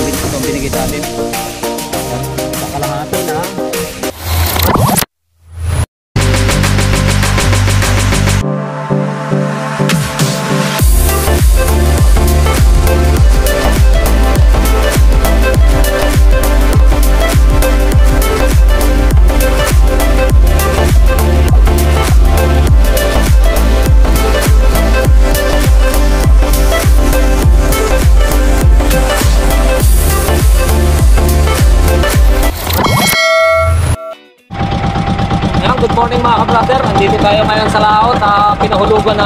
Itong binigay sa atin. Sa kalahati na. Good morning mga ka-brother, nandito tayo ngayon sa laot. Pinahulugan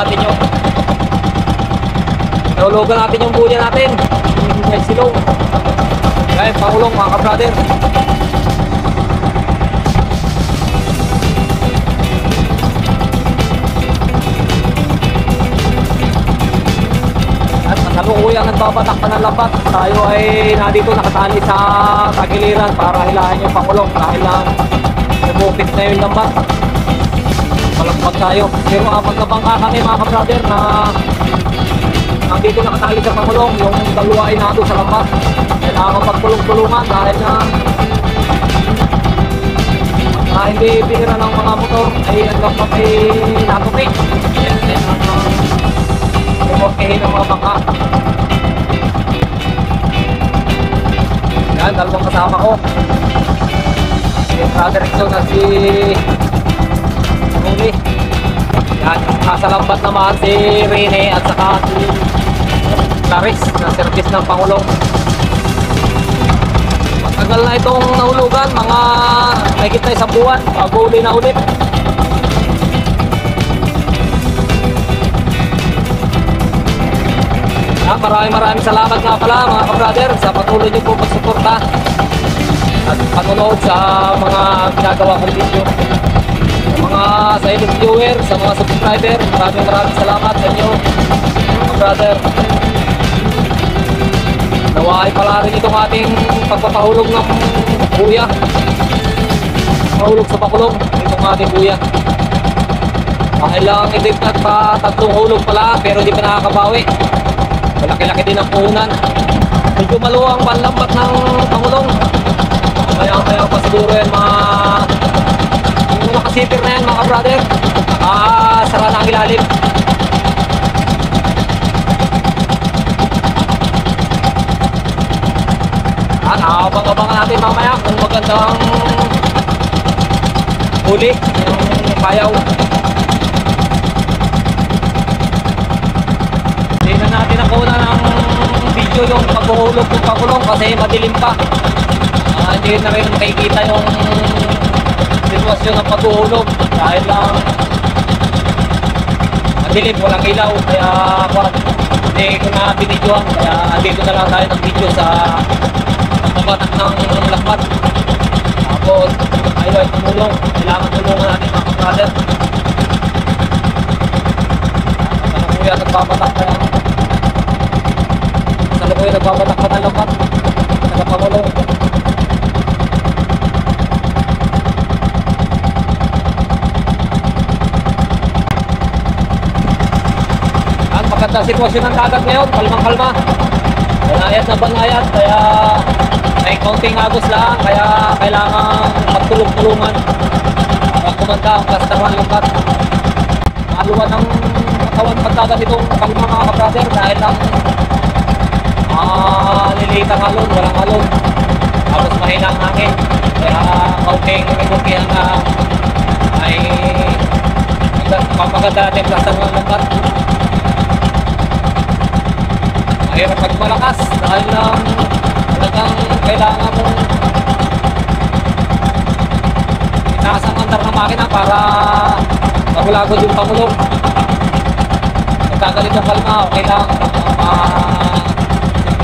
natin yung buya natin. May silong. Kaya pahulong mga ka-brother. At kasalukuyang nagbabatak pa ng lambat. Tayo ay nandito nakatali sa tagiliran para hilahin yung pangulong dahil lang bukit na yung lambat. Malagpag tayo. Pero magkabangka kami mga ka-brother na nandito nakatali sa pangulong. Yung dalawa ay nato sa lambat. Kailangan magpulong-tulungan dahil na hindi pinira ng mga motor ay ang lambat ay natupi. Remorkehin ng mga bangka. Yan, dalawang kasama ko. Brother Exo na si Rumi. Yan, nasa lambat naman si Rene at saka si Clarice na service ng Pangulong. Matagal na itong nahulugan, mga mahigit na isang buwan bago uli na ulit. Yan, maraming salamat nga pala mga ka-brother sa patuloy niyo po pagsuporta at panonood sa mga ginagawa kong video. Sa mga silent viewer, sa mga subscriber, maraming salamat sa inyo mga brother. Nawa ay pala rin itong ating pagpapahulog ng buya. Pahulog sa pakulong itong ating buya. Dahil lang hindi pa tatlong hulog pala pero di pa nakakabawi. Malaki-laki din ang puhunan. Medyo maluwang panlambat ng pangulong. Maya pa siguro yan yung nakasipir na yan mga brother. Sara na ang ilalim. Abang-abangan natin mamaya kung magandang huli yung payaw. Hindi na natin nakuha ng video yung paghuhulog ng pangulong kasi madilim pa. Hindi na rin makikita yung sitwasyon ng paghuhulog dahil lang madilim, walang ilaw, kaya hindi ko na binidyoan, kaya dito na lang tayo ng video sa pagbabatak ng lakbat. Tapos tayo ay tumulong, kailangan tulungan natin mga brother. Salukuya nagbabatak kaya salukuya nagbabatak pa ng lakbat nagpangulong. Maganda sitwasyon ng dagat ngayon, kalmang-kalma. Banayat na banayat, kaya may kaunting agos lang, kaya kailangan magtulong-tulungan para kumanda ang kastaran lukat. Maluwan ng katawan pagdagat itong kalma mga ka-brother dahil lang liliit ang alon, walang alon. Tapos mahina ang hangin, kaya kaunting remorkehan na ay papaganda natin ang kastaran lukat. Mahirap magmalakas dahil lang talagang kailangan mong itaas ang andar ng makina para mahulagod yung pangulong. Pagkagalit ang kalma, okay lang,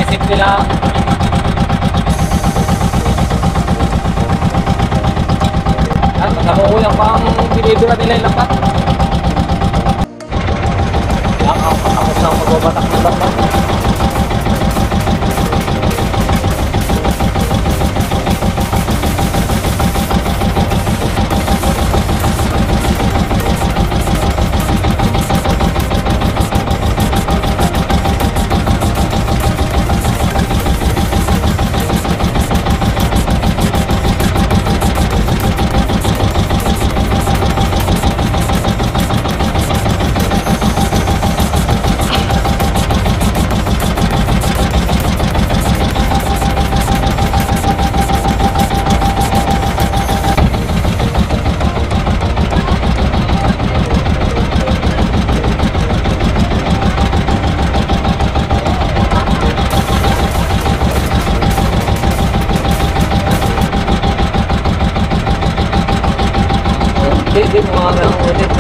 isip nila. At nakakulang pang binibira nila yung lambat. Tapos na magbabatak ng lambat. Di mga kailangan ulit.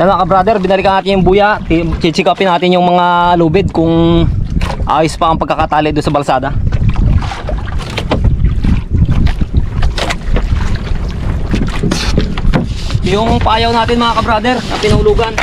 Yan mga ka-brother, binalikan natin yung buya. Chichikapin natin yung mga lubid kung ayos pa ang pagkakatali doon sa balsada. Yung payaw natin mga ka-brother na pinahulugan.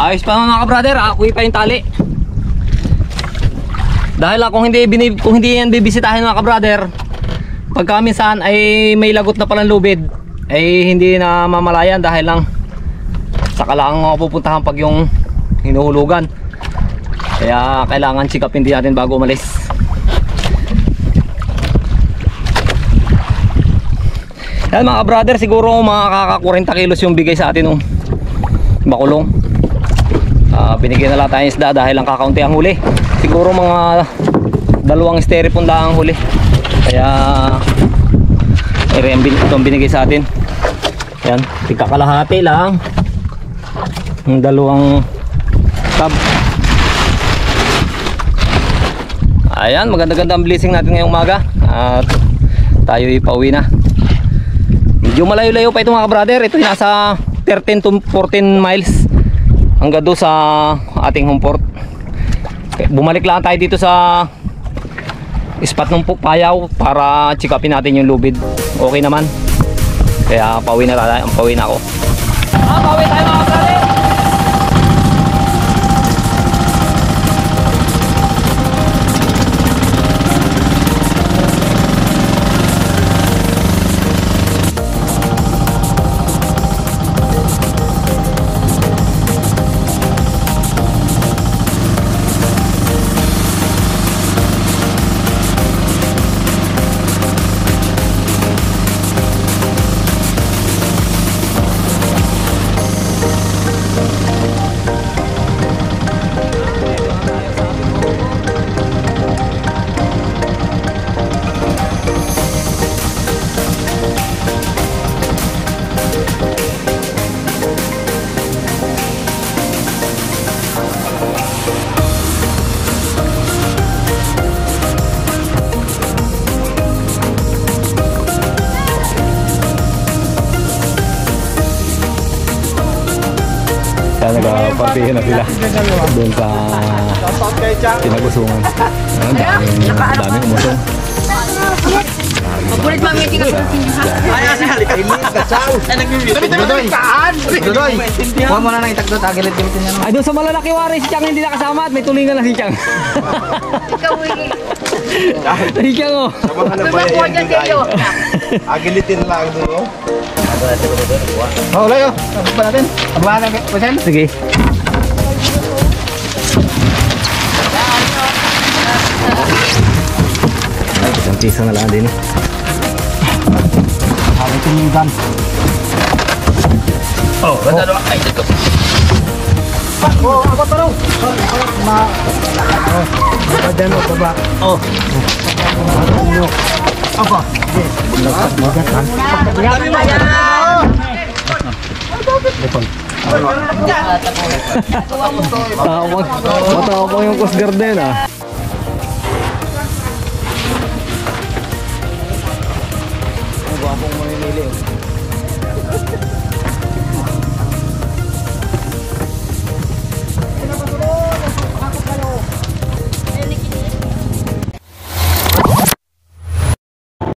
Ayos pa mga ka-brother, akuy pa yung tali. Dahil kung hindi yan bibisitahin mga ka-brother, pagka minsan ay may lagot na palang lubid, ay hindi na mamalayan dahil lang saka lang pupuntahan pag yung hinuhulugan. Kaya kailangan check upin din natin bago umalis. Yan mga brother, siguro makaka 40 kilos yung bigay sa atin ng bakulong. Binigyan na lang tayong isda dahil lang kakaunti ang huli. Siguro mga 2 styrofoam lang ang huli. Kaya itong binigay sa atin. Yan, tigkakalahati lang. Ang 2 tab. Ayan, maganda-ganda ang blessing natin ngayong umaga. At tayo ipauwi na. Medyo malayo-layo pa ito mga brother. Ito nasa 13 to 14 miles hanggang doon sa ating home port. Bumalik lang tayo dito sa spot ng Payaw para check upin natin yung lubid. Okay naman. Kaya pauwi na tayo. Pauwi na ako. Pauwi tayo mga brother. Kaya nagpapartihan na sila doon sa Tinagusungan. Daming umusong. Mabulit ba may tingnan sa Ay, asi halika. Dodoy. Dodoy. Huwag mo na nang itagdot. Agilit-gilitin yan. Ay, doon sa malalaki wari, si Chang hindi nakasama at may tulingan na si Chang. ikaw eh. Si Chang oh. Sa mga Lumakuha dyan sa iyo. Agilitin lang doon. Oh, layo. Tapos pa natin. Abahan na Kusen. Sige. Ay, isang piso na lang din. Halitin yung gun. Oh, ganda naman. Ay, ito. Oh, ako pa raw. Badan mo pa ba? Oh. Apa? Matapang yung Coast Guard na yun ah.